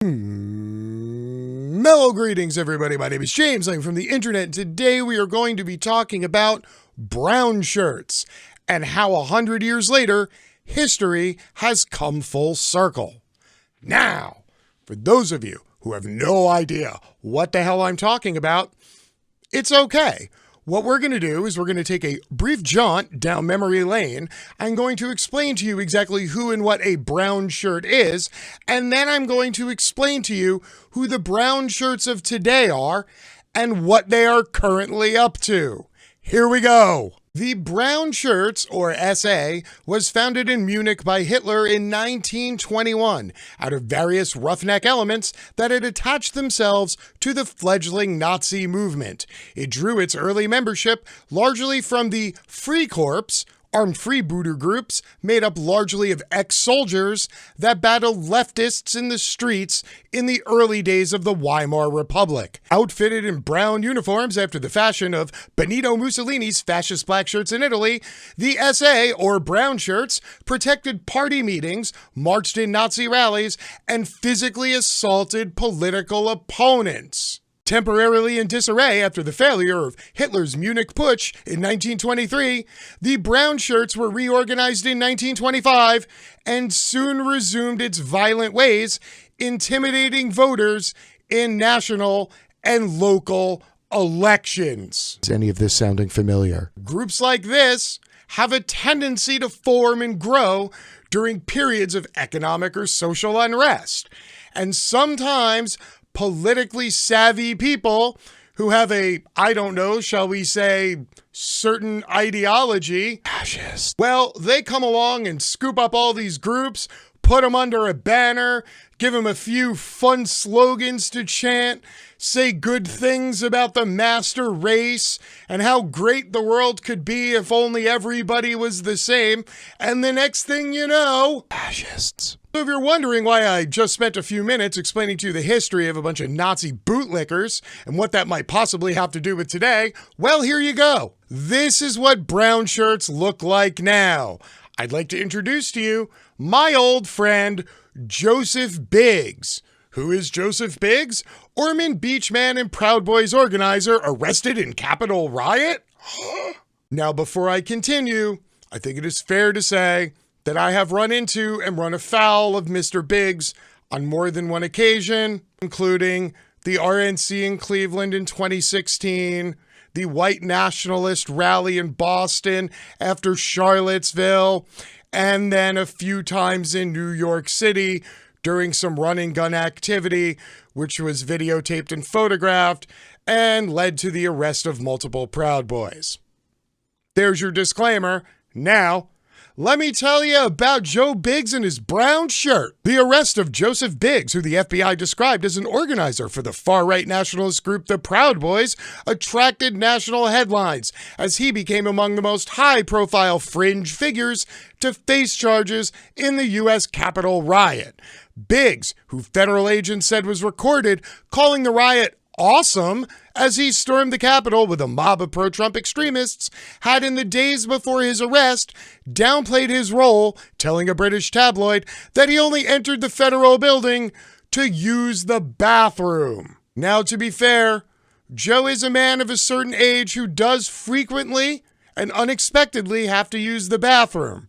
Mellow greetings, everybody. My name is James. I'm from the internet, and today we are going to be talking about brown shirts and how 100 years later, history has come full circle. Now, for those of you who have no idea what the hell I'm talking about, it's okay. What we're going to do is we're going to take a brief jaunt down memory lane. I'm going to explain to you exactly who and what a brown shirt is, and then I'm going to explain to you who the brown shirts of today are and what they are currently up to. Here we go. The Brown Shirts, or SA, was founded in Munich by Hitler in 1921 out of various roughneck elements that had attached themselves to the fledgling Nazi movement. It drew its early membership largely from the Freikorps, armed freebooter groups made up largely of ex-soldiers that battled leftists in the streets in the early days of the Weimar Republic. Outfitted in brown uniforms after the fashion of Benito Mussolini's fascist black shirts in Italy, the SA, or Brown Shirts, protected party meetings, marched in Nazi rallies, and physically assaulted political opponents. Temporarily in disarray after the failure of Hitler's Munich Putsch in 1923, the Brown Shirts were reorganized in 1925 and soon resumed its violent ways, intimidating voters in national and local elections. Is any of this sounding familiar? Groups like this have a tendency to form and grow during periods of economic or social unrest, and sometimes politically savvy people who have a, I don't know, shall we say, certain ideology, fascist. Well, they come along and scoop up all these groups, put them under a banner, give them a few fun slogans to chant, say good things about the master race and how great the world could be if only everybody was the same. And the next thing you know, fascists. So if you're wondering why I just spent a few minutes explaining to you the history of a bunch of Nazi bootlickers and what that might possibly have to do with today, well, here you go. This is what brown shirts look like now. I'd like to introduce to you my old friend, Joseph Biggs. Who is Joseph Biggs? Ormond Beach man and Proud Boys organizer arrested in Capitol riot? Now, before I continue, I think it is fair to say that I have run into and run afoul of Mr. Biggs on more than one occasion, including the RNC in Cleveland in 2016, the white nationalist rally in Boston after Charlottesville, and then a few times in New York City during some run and gun activity, which was videotaped and photographed and led to the arrest of multiple Proud Boys. There's your disclaimer. Now, let me tell you about Joe Biggs and his brown shirt. The arrest of Joseph Biggs, who the FBI described as an organizer for the far-right nationalist group the Proud Boys, attracted national headlines as he became among the most high-profile fringe figures to face charges in the U.S. Capitol riot. Biggs, who federal agents said was recorded calling the riot awesome as he stormed the Capitol with a mob of pro-Trump extremists, had in the days before his arrest downplayed his role, telling a British tabloid that he only entered the federal building to use the bathroom. Now, to be fair, Joe is a man of a certain age who does frequently and unexpectedly have to use the bathroom.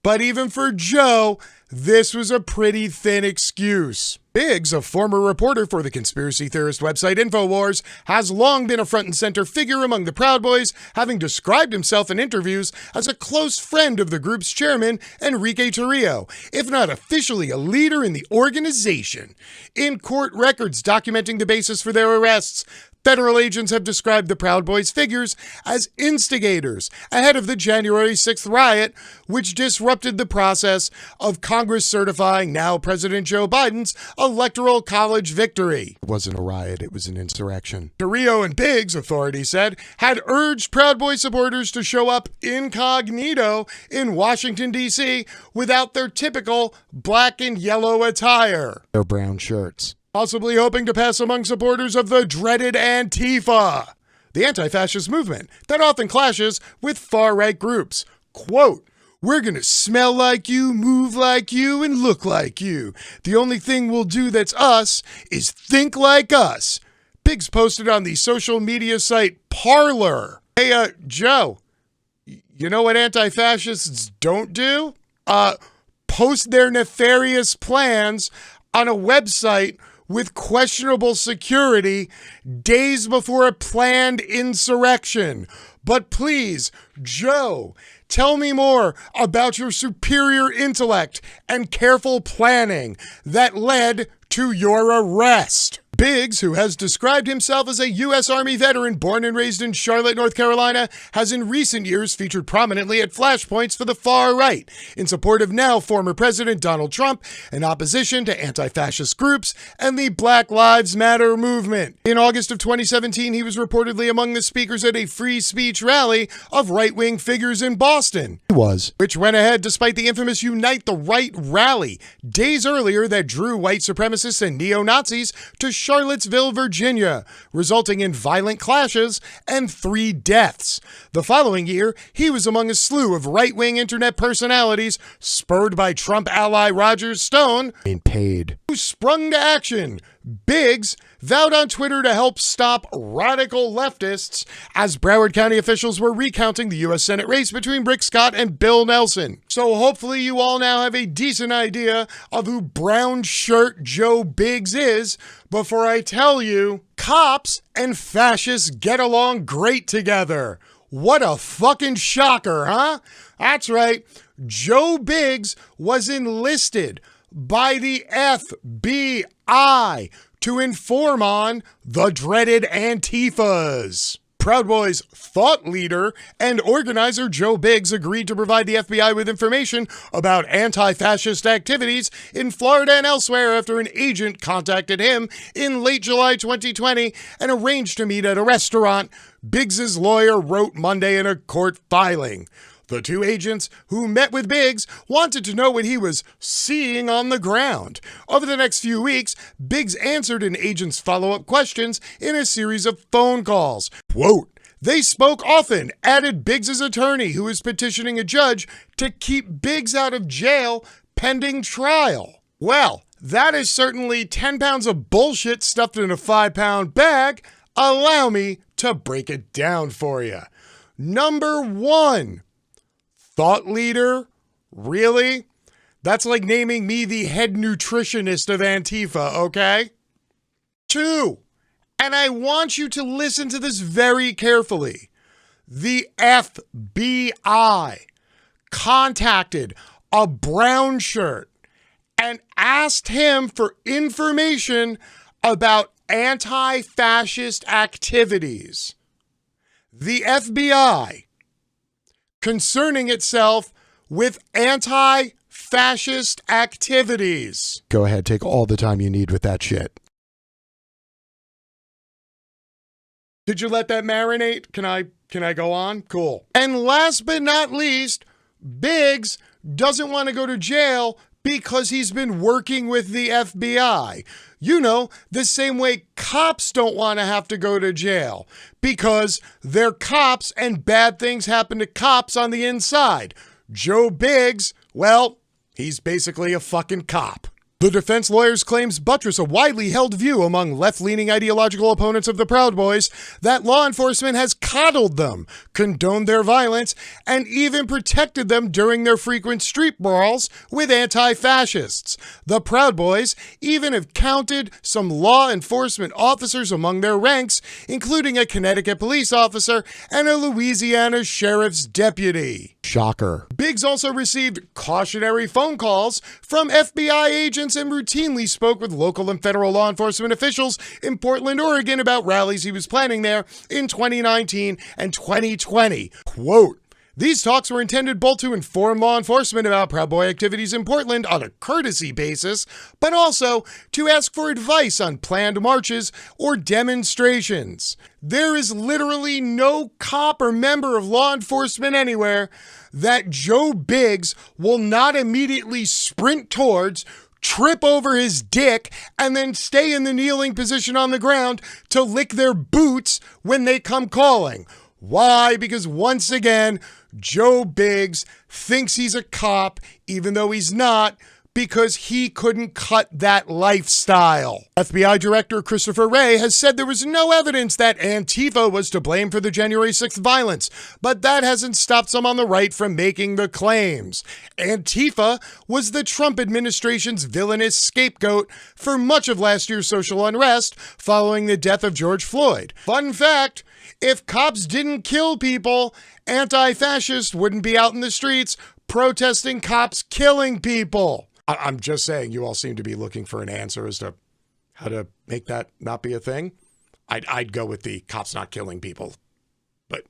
But even for Joe, this was a pretty thin excuse. Biggs, a former reporter for the conspiracy theorist website InfoWars, has long been a front and center figure among the Proud Boys, having described himself in interviews as a close friend of the group's chairman, Enrique Tarrio, if not officially a leader in the organization. In court records documenting the basis for their arrests, federal agents have described the Proud Boys figures as instigators ahead of the January 6th riot, which disrupted the process of Congress certifying now President Joe Biden's Electoral College victory. It wasn't a riot, it was an insurrection. Tarrio and Biggs, authorities said, had urged Proud Boys supporters to show up incognito in Washington, D.C. without their typical black and yellow attire. Their brown shirts. Possibly hoping to pass among supporters of the dreaded Antifa, the anti-fascist movement that often clashes with far-right groups. Quote, We're gonna smell like you, move like you, and look like you. The only thing we'll do that's us is think like us. Biggs posted on the social media site Parler. Hey, Joe, you know what anti-fascists don't do? Post their nefarious plans on a website with questionable security days before a planned insurrection. But please, Joe, tell me more about your superior intellect and careful planning that led to your arrest. Biggs, who has described himself as a U.S. Army veteran born and raised in Charlotte, North Carolina, has in recent years featured prominently at flashpoints for the far right in support of now former President Donald Trump and opposition to anti-fascist groups and the Black Lives Matter movement. In August of 2017, he was reportedly among the speakers at a free speech rally of right-wing figures in Boston. Which went ahead despite the infamous Unite the Right rally days earlier that drew white supremacists and neo-Nazis to Charlottesville, Virginia, resulting in violent clashes and 3 deaths. The following year, he was among a slew of right-wing internet personalities spurred by Trump ally Roger Stone, who sprung to action. Biggs vowed on Twitter to help stop radical leftists as Broward County officials were recounting the U.S. Senate race between Rick Scott and Bill Nelson. So hopefully you all now have a decent idea of who Brown Shirt Joe Biggs is before I tell you, cops and fascists get along great together. What a fucking shocker, huh? That's right. Joe Biggs was enlisted by the FBI to inform on the dreaded Antifas. Proud Boys thought leader and organizer Joe Biggs agreed to provide the FBI with information about anti-fascist activities in Florida and elsewhere after an agent contacted him in late July 2020 and arranged to meet at a restaurant, Biggs's lawyer wrote Monday in a court filing. The 2 agents who met with Biggs wanted to know what he was seeing on the ground. Over the next few weeks, Biggs answered an agent's follow-up questions in a series of phone calls. Quote, "They spoke often," added Biggs's attorney, who is petitioning a judge to keep Biggs out of jail pending trial. Well, that is certainly 10 pounds of bullshit stuffed in a 5-pound bag. Allow me to break it down for you. Number 1. Thought leader? Really? That's like naming me the head nutritionist of Antifa, okay? 2, and I want you to listen to this very carefully. The FBI contacted a brown shirt and asked him for information about anti-fascist activities. The FBI concerning itself with anti-fascist activities. Go ahead, take all the time you need with that shit. Did you let that marinate? Can I go on? Cool. And last but not least, Biggs doesn't want to go to jail because he's been working with the FBI. You know, the same way cops don't want to have to go to jail because they're cops and bad things happen to cops on the inside. Joe Biggs, well, he's basically a fucking cop. The defense lawyers' claims buttress a widely held view among left-leaning ideological opponents of the Proud Boys that law enforcement has coddled them, condoned their violence, and even protected them during their frequent street brawls with anti-fascists. The Proud Boys even have counted some law enforcement officers among their ranks, including a Connecticut police officer and a Louisiana sheriff's deputy. Shocker. Biggs also received cautionary phone calls from FBI agents and routinely spoke with local and federal law enforcement officials in Portland, Oregon about rallies he was planning there in 2019 and 2020. Quote, "These talks were intended both to inform law enforcement about Proud Boy activities in Portland on a courtesy basis, but also to ask for advice on planned marches or demonstrations. There is literally no cop or member of law enforcement anywhere that Joe Biggs will not immediately sprint towards, trip over his dick, and then stay in the kneeling position on the ground to lick their boots when they come calling. Why? Because once again, Joe Biggs thinks he's a cop, even though he's not, because he couldn't cut that lifestyle. FBI Director Christopher Wray has said there was no evidence that Antifa was to blame for the January 6th violence, but that hasn't stopped some on the right from making the claims. Antifa was the Trump administration's villainous scapegoat for much of last year's social unrest following the death of George Floyd. Fun fact, if cops didn't kill people, anti-fascists wouldn't be out in the streets protesting cops killing people. I'm just saying, you all seem to be looking for an answer as to how to make that not be a thing. I'd go with the cops not killing people, but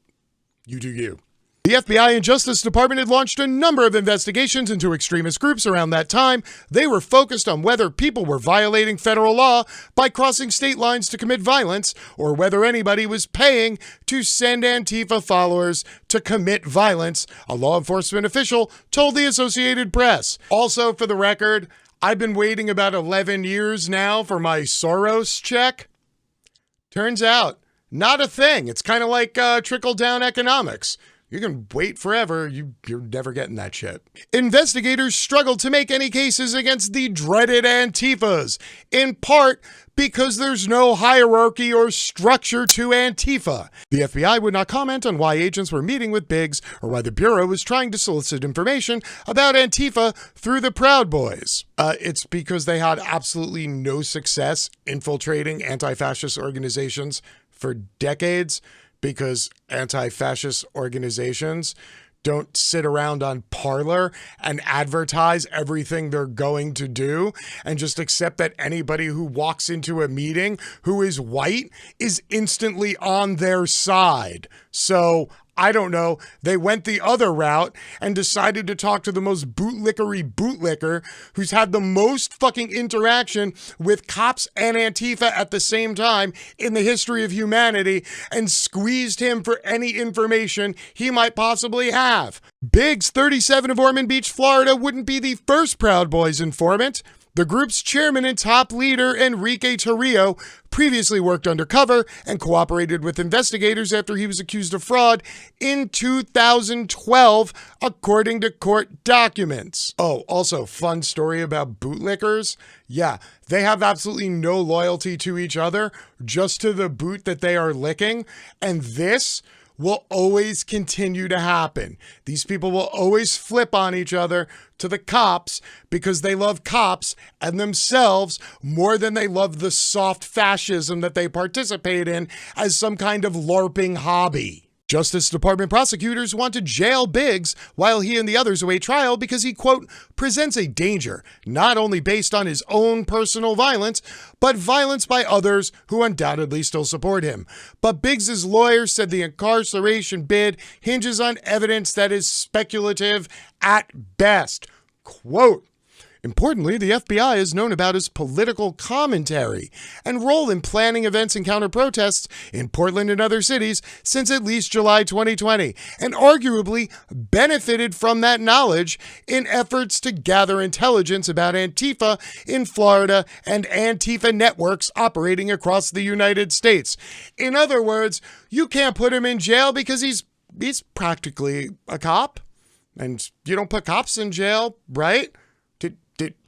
you do you. The FBI and Justice Department had launched a number of investigations into extremist groups around that time. They were focused on whether people were violating federal law by crossing state lines to commit violence, or whether anybody was paying to send Antifa followers to commit violence, a law enforcement official told the Associated Press. Also, for the record, I've been waiting about 11 years now for my Soros check. Turns out, not a thing. It's kind of like trickle-down economics. You can wait forever, you're never getting that shit. Investigators struggled to make any cases against the dreaded Antifas, in part because there's no hierarchy or structure to Antifa. The FBI would not comment on why agents were meeting with Biggs or why the Bureau was trying to solicit information about Antifa through the Proud Boys. It's because they had absolutely no success infiltrating anti-fascist organizations for decades, because anti-fascist organizations don't sit around on Parler and advertise everything they're going to do and just accept that anybody who walks into a meeting who is white is instantly on their side. So, I don't know, they went the other route and decided to talk to the most bootlicker who's had the most fucking interaction with cops and Antifa at the same time in the history of humanity and squeezed him for any information he might possibly have. Biggs, 37 of Ormond Beach, Florida, wouldn't be the first Proud Boys informant. The group's chairman and top leader, Enrique Tarrio, previously worked undercover and cooperated with investigators after he was accused of fraud in 2012, according to court documents. Oh, also, fun story about bootlickers. Yeah, they have absolutely no loyalty to each other, just to the boot that they are licking, and this will always continue to happen. These people will always flip on each other to the cops because they love cops and themselves more than they love the soft fascism that they participate in as some kind of LARPing hobby. Justice Department prosecutors want to jail Biggs while he and the others await trial because he, quote, presents a danger, not only based on his own personal violence, but violence by others who undoubtedly still support him. But Biggs's lawyer said the incarceration bid hinges on evidence that is speculative at best. Quote, importantly, the FBI has known about his political commentary and role in planning events and counter-protests in Portland and other cities since at least July 2020, and arguably benefited from that knowledge in efforts to gather intelligence about Antifa in Florida and Antifa networks operating across the United States. In other words, you can't put him in jail because he's practically a cop, and you don't put cops in jail, right?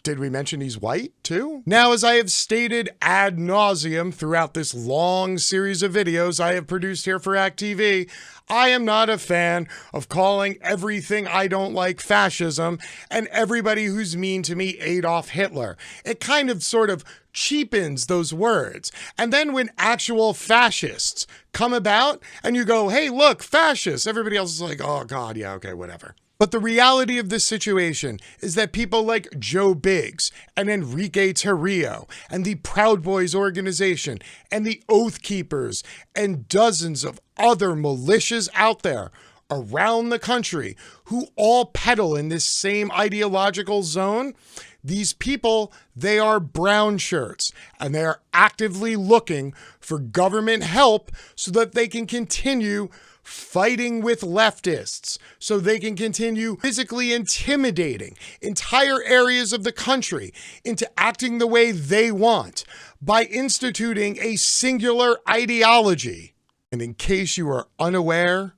Did we mention he's white too? Now, as I have stated ad nauseum throughout this long series of videos I have produced here for act.tv, I am not a fan of calling everything I don't like fascism and everybody who's mean to me Adolf Hitler. It kind of sort of cheapens those words. And then when actual fascists come about and you go, hey, look, fascists, everybody else is like, oh God, yeah, okay, whatever. But the reality of this situation is that people like Joe Biggs and Enrique Tarrio and the Proud Boys organization and the Oath Keepers and dozens of other militias out there around the country who all peddle in this same ideological zone, these people, they are brown shirts, and they are actively looking for government help so that they can continue fighting with leftists, so they can continue physically intimidating entire areas of the country into acting the way they want by instituting a singular ideology. And in case you are unaware,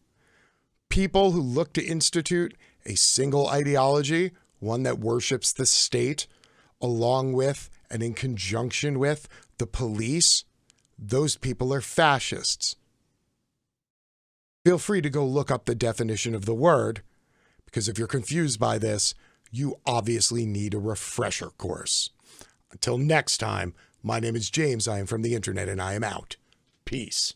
people who look to institute a single ideology, one that worships the state, along with and in conjunction with the police, those people are fascists. Feel free to go look up the definition of the word, because if you're confused by this, you obviously need a refresher course. Until next time, my name is James. I am from the internet, and I am out. Peace.